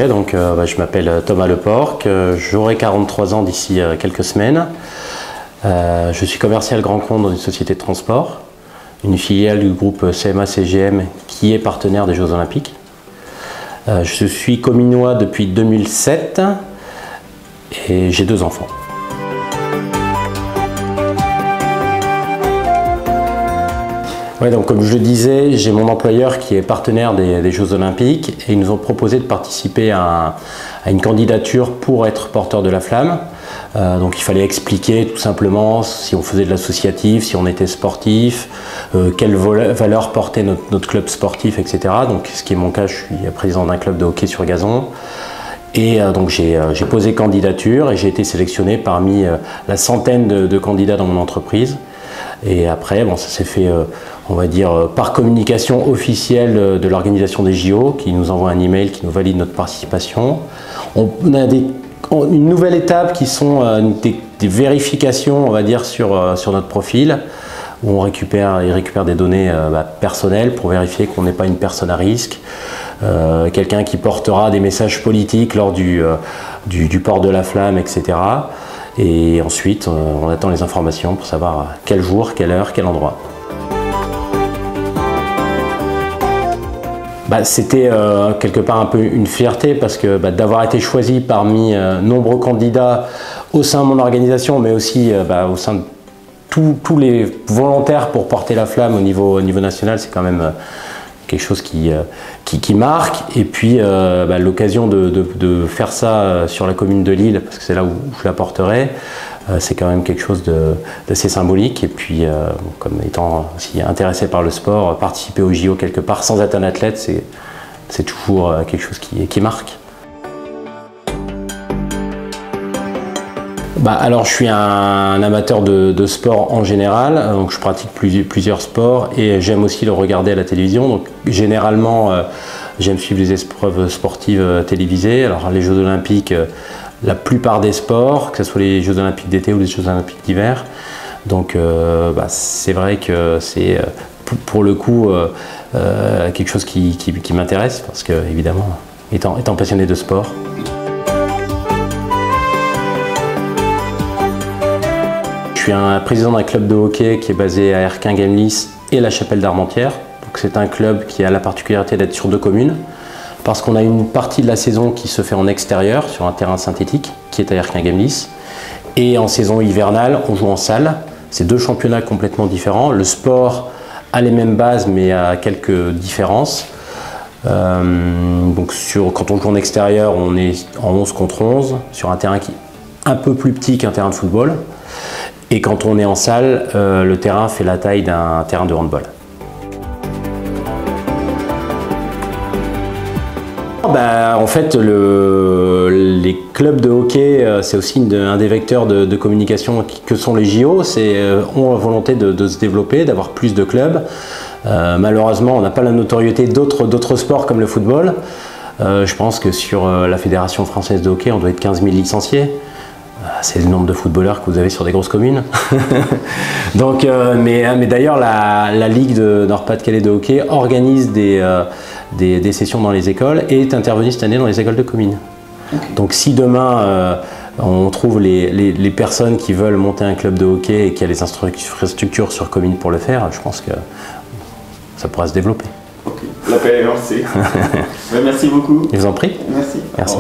Donc, je m'appelle Thomas Leporc, j'aurai 43 ans d'ici quelques semaines. Je suis commercial grand compte dans une société de transport, une filiale du groupe CMA-CGM qui est partenaire des Jeux Olympiques. Je suis cominois depuis 2007 et j'ai 2 enfants. Ouais, donc comme je le disais, j'ai mon employeur qui est partenaire des Jeux Olympiques et ils nous ont proposé de participer à une candidature pour être porteur de la flamme. Donc il fallait expliquer tout simplement si on faisait de l'associatif, si on était sportif, quelle valeur portait notre club sportif, etc. Donc ce qui est mon cas, je suis président d'un club de hockey sur gazon. Et donc j'ai posé candidature et j'ai été sélectionné parmi la centaine de candidats dans mon entreprise. Et après, bon, ça s'est fait, on va dire, par communication officielle de l'organisation des JO, qui nous envoie un email qui nous valide notre participation. On a une nouvelle étape qui sont des vérifications, on va dire, sur notre profil, où ils récupèrent des données personnelles pour vérifier qu'on n'est pas une personne à risque, quelqu'un qui portera des messages politiques lors du port de la flamme, etc. Et ensuite, on attend les informations pour savoir quel jour, quelle heure, quel endroit. C'était quelque part un peu une fierté parce que d'avoir été choisi parmi nombreux candidats au sein de mon organisation, mais aussi au sein de tous les volontaires pour porter la flamme au niveau national, c'est quand même quelque chose qui marque. Et puis l'occasion de faire ça sur la commune de Lille, parce que c'est là où je la porterai, c'est quand même quelque chose d'assez symbolique. Et puis, comme étant aussi intéressé par le sport, participer au JO quelque part sans être un athlète, c'est toujours quelque chose qui marque. Alors je suis un amateur de sport en général, donc je pratique plusieurs sports et j'aime aussi le regarder à la télévision. Donc généralement j'aime suivre les épreuves sportives télévisées. Alors les Jeux Olympiques, la plupart des sports, que ce soit les Jeux Olympiques d'été ou les Jeux Olympiques d'hiver. Donc c'est vrai que c'est pour le coup quelque chose qui m'intéresse parce que évidemment étant passionné de sport. Je suis un président d'un club de hockey qui est basé à Erquin-Gemlis et La Chapelle-d'Armentières. C'est un club qui a la particularité d'être sur 2 communes parce qu'on a une partie de la saison qui se fait en extérieur sur un terrain synthétique qui est à Erquin-Gemlis et en saison hivernale on joue en salle. C'est 2 championnats complètement différents. Le sport a les mêmes bases mais a quelques différences. Donc quand on joue en extérieur on est en 11 contre 11 sur un terrain qui est un peu plus petit qu'un terrain de football. Et quand on est en salle, le terrain fait la taille d'un terrain de handball. En fait, les clubs de hockey, c'est aussi un des vecteurs de communication que sont les JO. Ont la volonté de se développer, d'avoir plus de clubs. Malheureusement, on n'a pas la notoriété d'autres sports comme le football. Je pense que sur la Fédération française de hockey, on doit être 15 000 licenciés. C'est le nombre de footballeurs que vous avez sur des grosses communes. Donc, mais d'ailleurs, la Ligue de Nord-Pas-de-Calais de hockey organise des sessions dans les écoles et est intervenue cette année dans les écoles de communes. Okay. Donc si demain on trouve les personnes qui veulent monter un club de hockey et qui a les infrastructures sur commune pour le faire, je pense que ça pourra se développer. Okay. L'appel est lancé. Merci beaucoup. Je vous en prie. Merci. Merci.